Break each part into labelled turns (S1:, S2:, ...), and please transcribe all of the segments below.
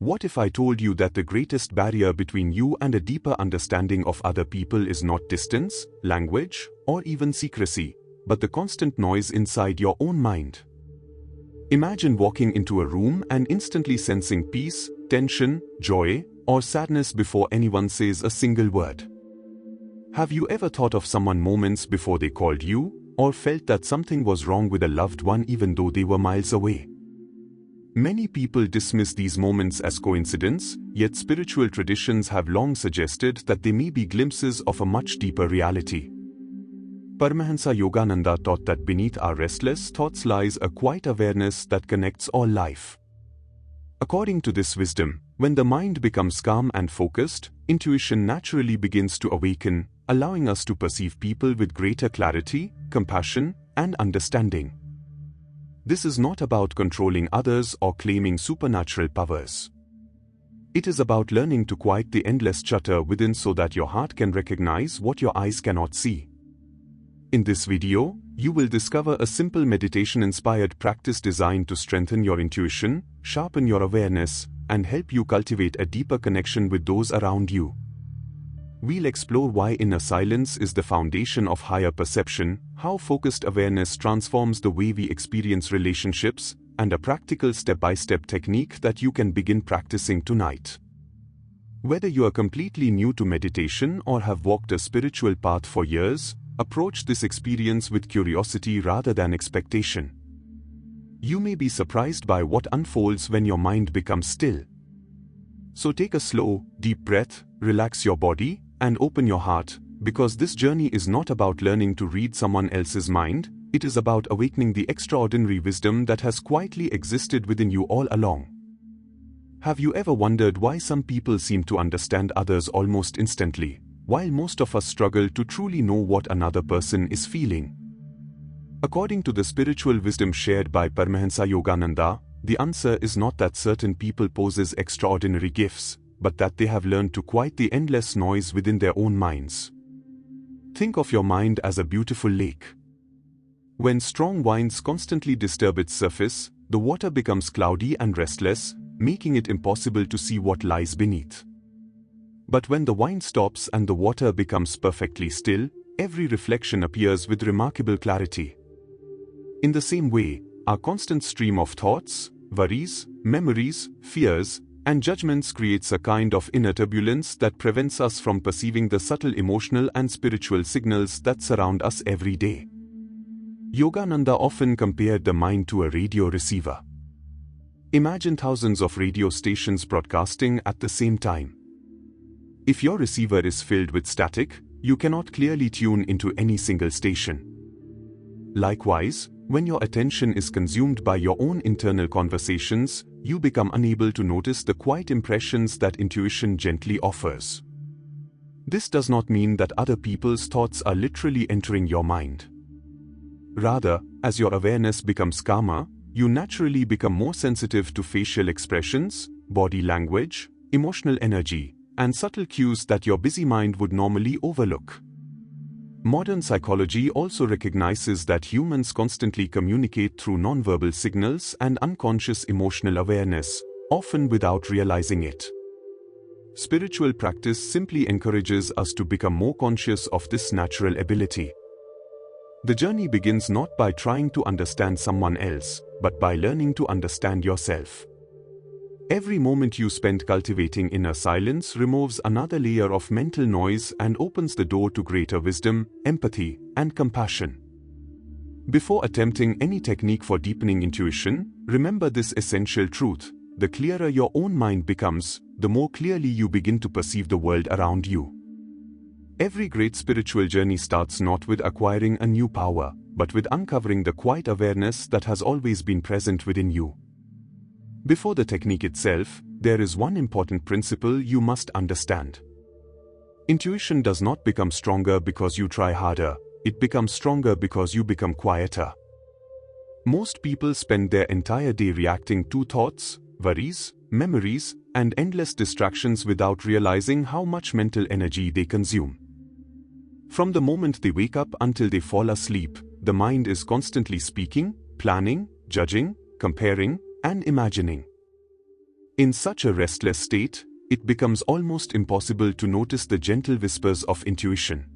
S1: What if I told you that the greatest barrier between you and a deeper understanding of other people is not distance, language, or even secrecy, but the constant noise inside your own mind? Imagine walking into a room and instantly sensing peace, tension, joy, or sadness before anyone says a single word. Have you ever thought of someone moments before they called you, or felt that something was wrong with a loved one even though they were miles away? Many people dismiss these moments as coincidence, yet spiritual traditions have long suggested that they may be glimpses of a much deeper reality. Paramahansa Yogananda taught that beneath our restless thoughts lies a quiet awareness that connects all life. According to this wisdom, when the mind becomes calm and focused, intuition naturally begins to awaken, allowing us to perceive people with greater clarity, compassion, and understanding. This is not about controlling others or claiming supernatural powers. It is about learning to quiet the endless chatter within so that your heart can recognize what your eyes cannot see. In this video, you will discover a simple meditation-inspired practice designed to strengthen your intuition, sharpen your awareness, and help you cultivate a deeper connection with those around you. We'll explore why inner silence is the foundation of higher perception, how focused awareness transforms the way we experience relationships, and a practical step-by-step technique that you can begin practicing tonight. Whether you are completely new to meditation or have walked a spiritual path for years, approach this experience with curiosity rather than expectation. You may be surprised by what unfolds when your mind becomes still. So take a slow, deep breath, relax your body, and open your heart, because this journey is not about learning to read someone else's mind, it is about awakening the extraordinary wisdom that has quietly existed within you all along. Have you ever wondered why some people seem to understand others almost instantly, while most of us struggle to truly know what another person is feeling? According to the spiritual wisdom shared by Paramahansa Yogananda, the answer is not that certain people possess extraordinary gifts, but that they have learned to quiet the endless noise within their own minds. Think of your mind as a beautiful lake. When strong winds constantly disturb its surface, the water becomes cloudy and restless, making it impossible to see what lies beneath. But when the wind stops and the water becomes perfectly still, every reflection appears with remarkable clarity. In the same way, our constant stream of thoughts, worries, memories, fears, and judgments creates a kind of inner turbulence that prevents us from perceiving the subtle emotional and spiritual signals that surround us every day. Yogananda often compared the mind to a radio receiver. Imagine thousands of radio stations broadcasting at the same time. If your receiver is filled with static, you cannot clearly tune into any single station. Likewise, when your attention is consumed by your own internal conversations, you become unable to notice the quiet impressions that intuition gently offers. This does not mean that other people's thoughts are literally entering your mind. Rather, as your awareness becomes calmer, you naturally become more sensitive to facial expressions, body language, emotional energy, and subtle cues that your busy mind would normally overlook. Modern psychology also recognizes that humans constantly communicate through nonverbal signals and unconscious emotional awareness, often without realizing it. Spiritual practice simply encourages us to become more conscious of this natural ability. The journey begins not by trying to understand someone else, but by learning to understand yourself. Every moment you spend cultivating inner silence removes another layer of mental noise and opens the door to greater wisdom, empathy, and compassion. Before attempting any technique for deepening intuition, remember this essential truth: the clearer your own mind becomes, the more clearly you begin to perceive the world around you. Every great spiritual journey starts not with acquiring a new power, but with uncovering the quiet awareness that has always been present within you. Before the technique itself, there is one important principle you must understand. Intuition does not become stronger because you try harder, it becomes stronger because you become quieter. Most people spend their entire day reacting to thoughts, worries, memories, and endless distractions without realizing how much mental energy they consume. From the moment they wake up until they fall asleep, the mind is constantly speaking, planning, judging, comparing, and imagining. In such a restless state, it becomes almost impossible to notice the gentle whispers of intuition.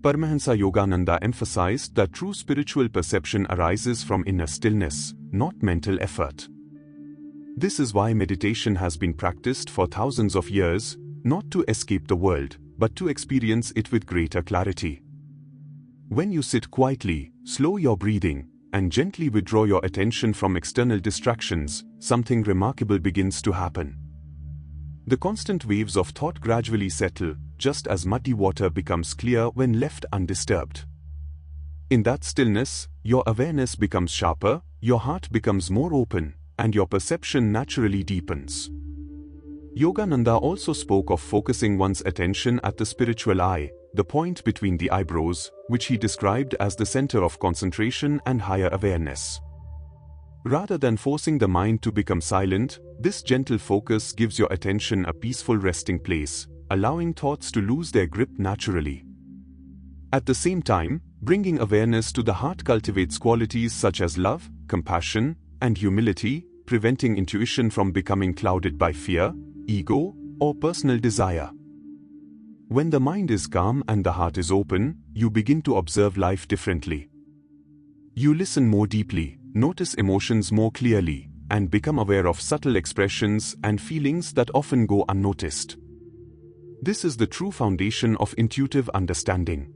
S1: Paramahansa Yogananda emphasized that true spiritual perception arises from inner stillness, not mental effort. This is why meditation has been practiced for thousands of years, not to escape the world, but to experience it with greater clarity. When you sit quietly, slow your breathing, and gently withdraw your attention from external distractions, something remarkable begins to happen. The constant waves of thought gradually settle, just as muddy water becomes clear when left undisturbed. In that stillness, your awareness becomes sharper, your heart becomes more open, and your perception naturally deepens. Yogananda also spoke of focusing one's attention at the spiritual eye, the point between the eyebrows, which he described as the center of concentration and higher awareness. Rather than forcing the mind to become silent, this gentle focus gives your attention a peaceful resting place, allowing thoughts to lose their grip naturally. At the same time, bringing awareness to the heart cultivates qualities such as love, compassion, and humility, preventing intuition from becoming clouded by fear, ego, or personal desire. When the mind is calm and the heart is open, you begin to observe life differently. You listen more deeply, notice emotions more clearly, and become aware of subtle expressions and feelings that often go unnoticed. This is the true foundation of intuitive understanding.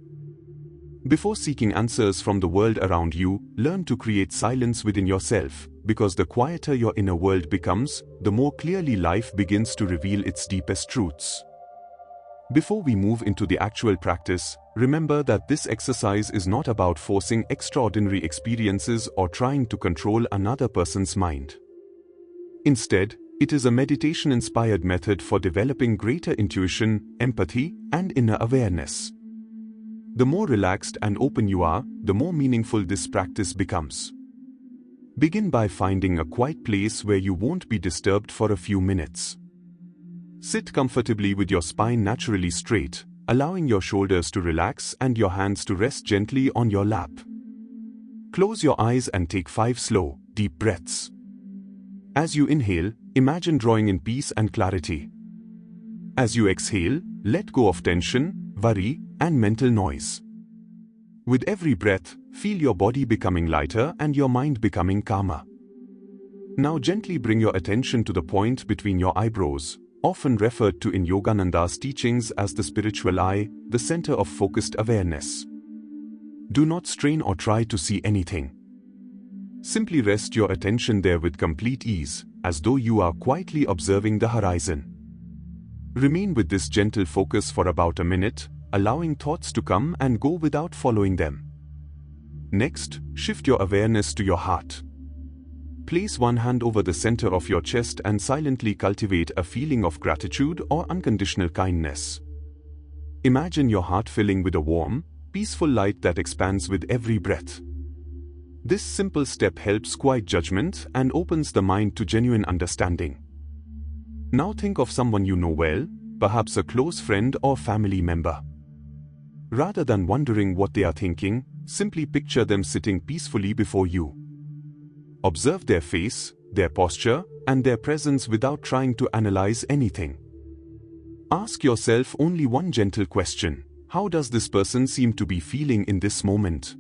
S1: Before seeking answers from the world around you, learn to create silence within yourself, because the quieter your inner world becomes, the more clearly life begins to reveal its deepest truths. Before we move into the actual practice, remember that this exercise is not about forcing extraordinary experiences or trying to control another person's mind. Instead, it is a meditation-inspired method for developing greater intuition, empathy, and inner awareness. The more relaxed and open you are, the more meaningful this practice becomes. Begin by finding a quiet place where you won't be disturbed for a few minutes. Sit comfortably with your spine naturally straight, allowing your shoulders to relax and your hands to rest gently on your lap. Close your eyes and take 5 slow, deep breaths. As you inhale, imagine drawing in peace and clarity. As you exhale, let go of tension, worry, and mental noise. With every breath, feel your body becoming lighter and your mind becoming calmer. Now gently bring your attention to the point between your eyebrows, often referred to in Yogananda'S teachings as the spiritual eye, the center of focused awareness. Do not strain or try to see anything. Simply rest your attention there with complete ease, as though you are quietly observing the horizon. Remain with this gentle focus for about a minute, allowing thoughts to come and go without following them. Next, shift your awareness to your heart. Place one hand over the center of your chest and silently cultivate a feeling of gratitude or unconditional kindness. Imagine your heart filling with a warm, peaceful light that expands with every breath. This simple step helps quiet judgment and opens the mind to genuine understanding. Now think of someone you know well, perhaps a close friend or family member. Rather than wondering what they are thinking, simply picture them sitting peacefully before you. Observe their face, their posture, and their presence without trying to analyze anything. Ask yourself only one gentle question: how does this person seem to be feeling in this moment?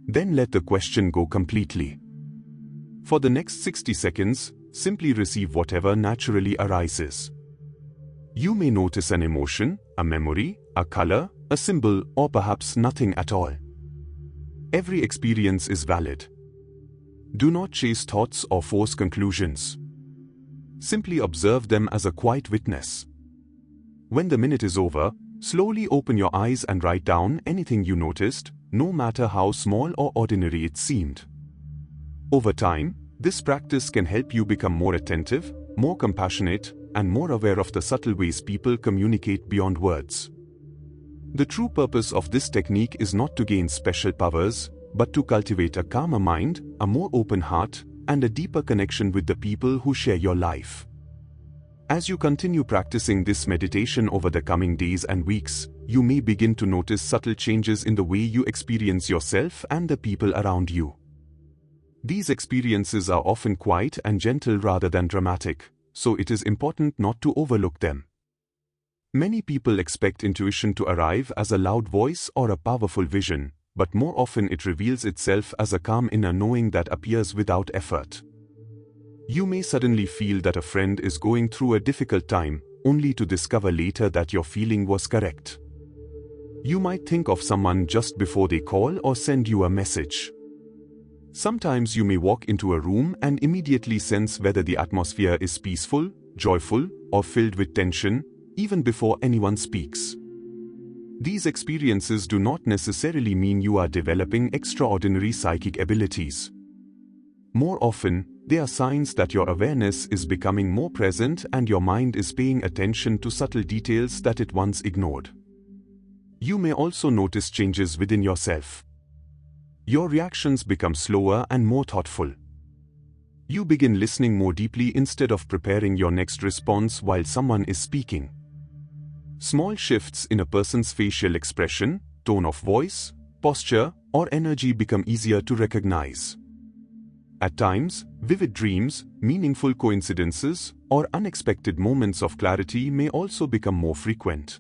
S1: Then let the question go completely. For the next 60 seconds, simply receive whatever naturally arises. You may notice an emotion, a memory, a color, a symbol, or perhaps nothing at all. Every experience is valid. Do not chase thoughts or force conclusions. Simply observe them as a quiet witness. When the minute is over, slowly open your eyes and write down anything you noticed, no matter how small or ordinary it seemed. Over time, this practice can help you become more attentive, more compassionate, and more aware of the subtle ways people communicate beyond words. The true purpose of this technique is not to gain special powers, but to cultivate a calmer mind, a more open heart, and a deeper connection with the people who share your life. As you continue practicing this meditation over the coming days and weeks, you may begin to notice subtle changes in the way you experience yourself and the people around you. These experiences are often quiet and gentle rather than dramatic, so it is important not to overlook them. Many people expect intuition to arrive as a loud voice or a powerful vision, but more often it reveals itself as a calm inner knowing that appears without effort. You may suddenly feel that a friend is going through a difficult time, only to discover later that your feeling was correct. You might think of someone just before they call or send you a message. Sometimes you may walk into a room and immediately sense whether the atmosphere is peaceful, joyful, or filled with tension, even before anyone speaks. These experiences do not necessarily mean you are developing extraordinary psychic abilities. More often, they are signs that your awareness is becoming more present and your mind is paying attention to subtle details that it once ignored. You may also notice changes within yourself. Your reactions become slower and more thoughtful. You begin listening more deeply instead of preparing your next response while someone is speaking. Small shifts in a person's facial expression, tone of voice, posture, or energy become easier to recognize. At times, vivid dreams, meaningful coincidences, or unexpected moments of clarity may also become more frequent.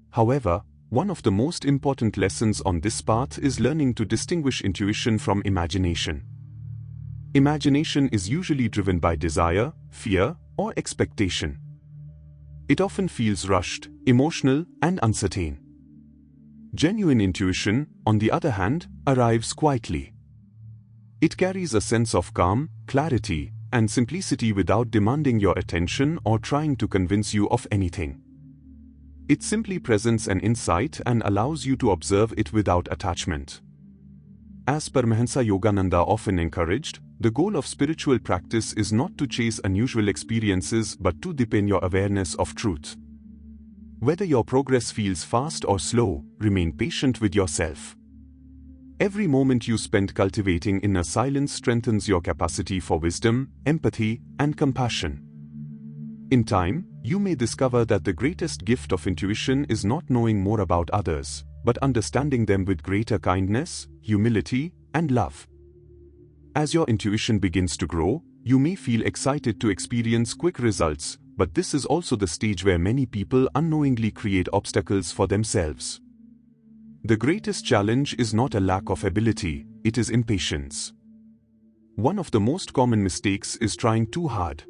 S1: However, one of the most important lessons on this path is learning to distinguish intuition from imagination. Imagination is usually driven by desire, fear, or expectation. It often feels rushed, emotional, and uncertain. Genuine intuition, on the other hand, arrives quietly. It carries a sense of calm, clarity, and simplicity without demanding your attention or trying to convince you of anything. It simply presents an insight and allows you to observe it without attachment. As Paramahansa Yogananda often encouraged, the goal of spiritual practice is not to chase unusual experiences but to deepen your awareness of truth. Whether your progress feels fast or slow, remain patient with yourself. Every moment you spend cultivating inner silence strengthens your capacity for wisdom, empathy, and compassion. In time, you may discover that the greatest gift of intuition is not knowing more about others, but understanding them with greater kindness, humility, and love. As your intuition begins to grow, you may feel excited to experience quick results, but this is also the stage where many people unknowingly create obstacles for themselves. The greatest challenge is not a lack of ability, it is impatience. One of the most common mistakes is trying too hard.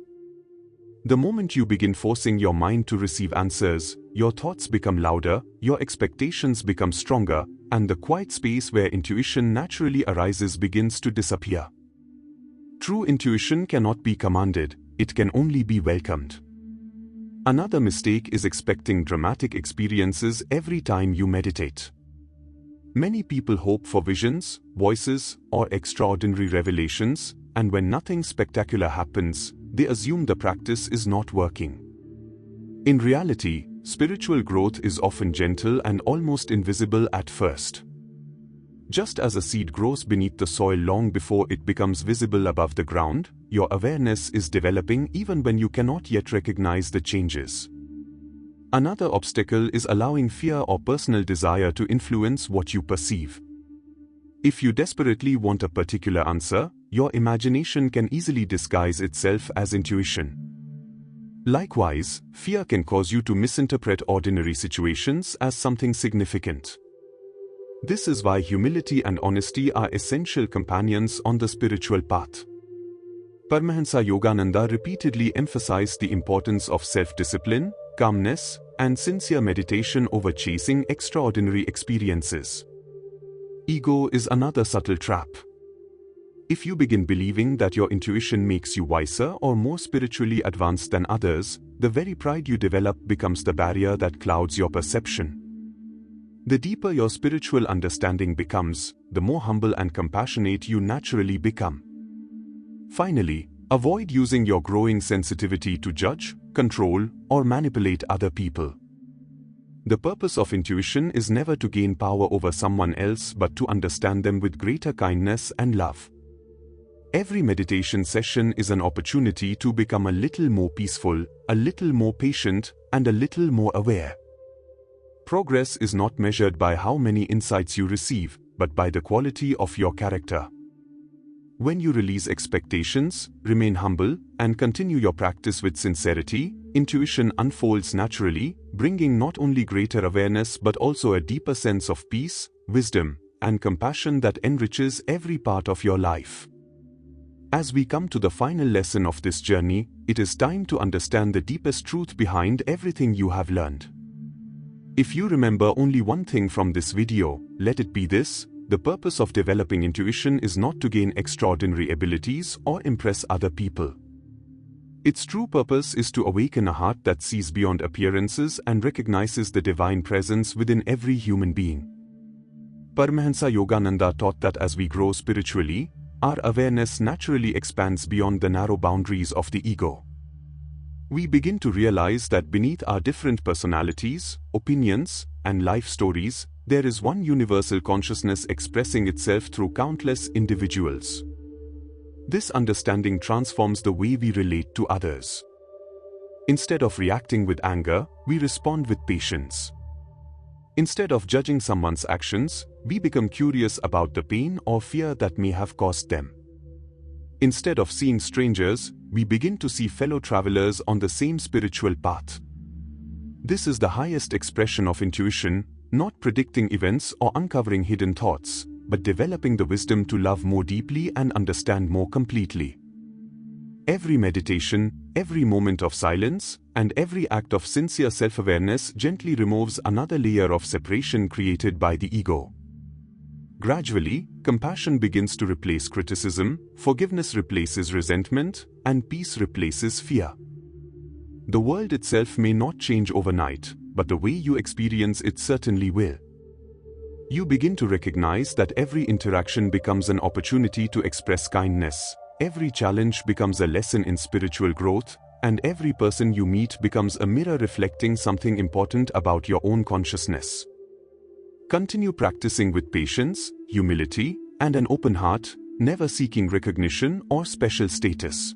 S1: The moment you begin forcing your mind to receive answers, your thoughts become louder, your expectations become stronger, and the quiet space where intuition naturally arises begins to disappear. True intuition cannot be commanded, it can only be welcomed. Another mistake is expecting dramatic experiences every time you meditate. Many people hope for visions, voices, or extraordinary revelations, and when nothing spectacular happens, they assume the practice is not working. In reality, spiritual growth is often gentle and almost invisible at first. Just as a seed grows beneath the soil long before it becomes visible above the ground, your awareness is developing even when you cannot yet recognize the changes. Another obstacle is allowing fear or personal desire to influence what you perceive. If you desperately want a particular answer, your imagination can easily disguise itself as intuition. Likewise, fear can cause you to misinterpret ordinary situations as something significant. This is why humility and honesty are essential companions on the spiritual path. Paramahansa Yogananda repeatedly emphasized the importance of self-discipline, calmness, and sincere meditation over chasing extraordinary experiences. Ego is another subtle trap. If you begin believing that your intuition makes you wiser or more spiritually advanced than others, the very pride you develop becomes the barrier that clouds your perception. The deeper your spiritual understanding becomes, the more humble and compassionate you naturally become. Finally, avoid using your growing sensitivity to judge, control, or manipulate other people. The purpose of intuition is never to gain power over someone else but to understand them with greater kindness and love. Every meditation session is an opportunity to become a little more peaceful, a little more patient, and a little more aware. Progress is not measured by how many insights you receive, but by the quality of your character. When you release expectations, remain humble, and continue your practice with sincerity, intuition unfolds naturally, bringing not only greater awareness but also a deeper sense of peace, wisdom, and compassion that enriches every part of your life. As we come to the final lesson of this journey, it is time to understand the deepest truth behind everything you have learned. If you remember only one thing from this video, let it be this: the purpose of developing intuition is not to gain extraordinary abilities or impress other people. Its true purpose is to awaken a heart that sees beyond appearances and recognizes the divine presence within every human being. Paramahansa Yogananda taught that as we grow spiritually, our awareness naturally expands beyond the narrow boundaries of the ego. We begin to realize that beneath our different personalities, opinions, and life stories, there is one universal consciousness expressing itself through countless individuals. This understanding transforms the way we relate to others. Instead of reacting with anger, we respond with patience. Instead of judging someone's actions, we become curious about the pain or fear that may have caused them. Instead of seeing strangers, we begin to see fellow travelers on the same spiritual path. This is the highest expression of intuition, not predicting events or uncovering hidden thoughts, but developing the wisdom to love more deeply and understand more completely. Every meditation, every moment of silence, and every act of sincere self-awareness gently removes another layer of separation created by the ego. Gradually, compassion begins to replace criticism, forgiveness replaces resentment, and peace replaces fear. The world itself may not change overnight, but the way you experience it certainly will. You begin to recognize that every interaction becomes an opportunity to express kindness, every challenge becomes a lesson in spiritual growth, and every person you meet becomes a mirror reflecting something important about your own consciousness. Continue practicing with patience, humility, and an open heart, never seeking recognition or special status.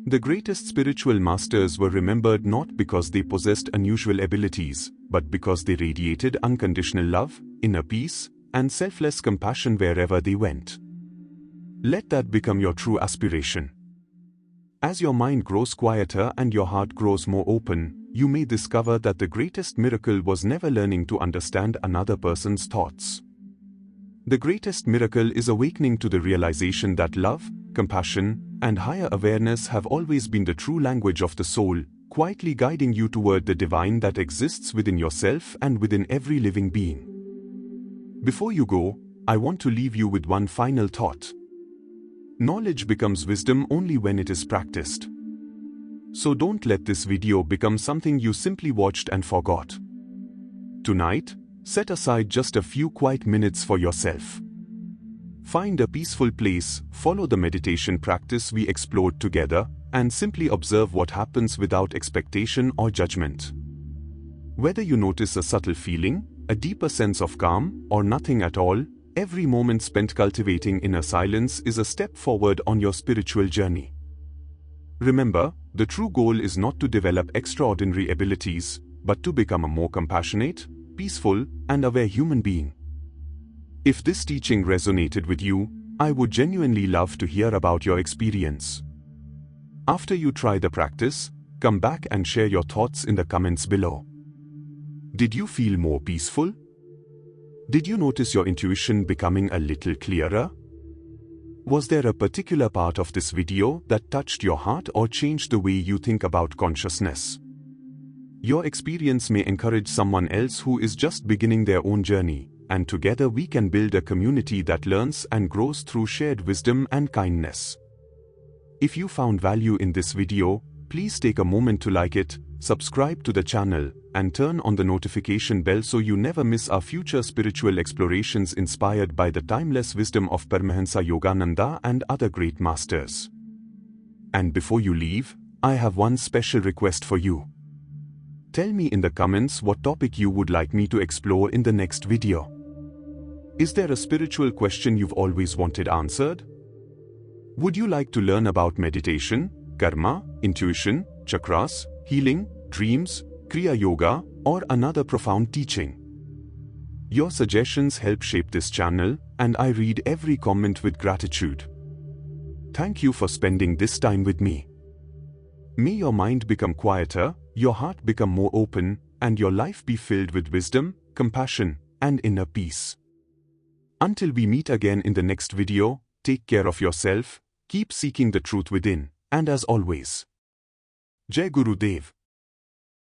S1: The greatest spiritual masters were remembered not because they possessed unusual abilities, but because they radiated unconditional love, inner peace, and selfless compassion wherever they went. Let that become your true aspiration. As your mind grows quieter and your heart grows more open, you may discover that the greatest miracle was never learning to understand another person's thoughts. The greatest miracle is awakening to the realization that love, compassion, and higher awareness have always been the true language of the soul, quietly guiding you toward the divine that exists within yourself and within every living being. Before you go, I want to leave you with one final thought. Knowledge becomes wisdom only when it is practiced. So don't let this video become something you simply watched and forgot. Tonight, set aside just a few quiet minutes for yourself. Find a peaceful place, follow the meditation practice we explored together, and simply observe what happens without expectation or judgment. Whether you notice a subtle feeling, a deeper sense of calm, or nothing at all, every moment spent cultivating inner silence is a step forward on your spiritual journey. Remember, the true goal is not to develop extraordinary abilities, but to become a more compassionate, peaceful, and aware human being. If this teaching resonated with you, I would genuinely love to hear about your experience. After you try the practice, come back and share your thoughts in the comments below. Did you feel more peaceful? Did you notice your intuition becoming a little clearer? Was there a particular part of this video that touched your heart or changed the way you think about consciousness? Your experience may encourage someone else who is just beginning their own journey, and together we can build a community that learns and grows through shared wisdom and kindness. If you found value in this video, please take a moment to like it, subscribe to the channel, and turn on the notification bell so you never miss our future spiritual explorations inspired by the timeless wisdom of Paramahansa Yogananda and other great masters. And before you leave, I have one special request for you. Tell me in the comments what topic you would like me to explore in the next video. Is there a spiritual question you've always wanted answered? Would you like to learn about meditation, karma, intuition, chakras, healing, dreams, Kriya Yoga, or another profound teaching? Your suggestions help shape this channel, and I read every comment with gratitude. Thank you for spending this time with me. May your mind become quieter, your heart become more open, and your life be filled with wisdom, compassion, and inner peace. Until we meet again in the next video, take care of yourself, keep seeking the truth within, and as always, Jai Gurudev.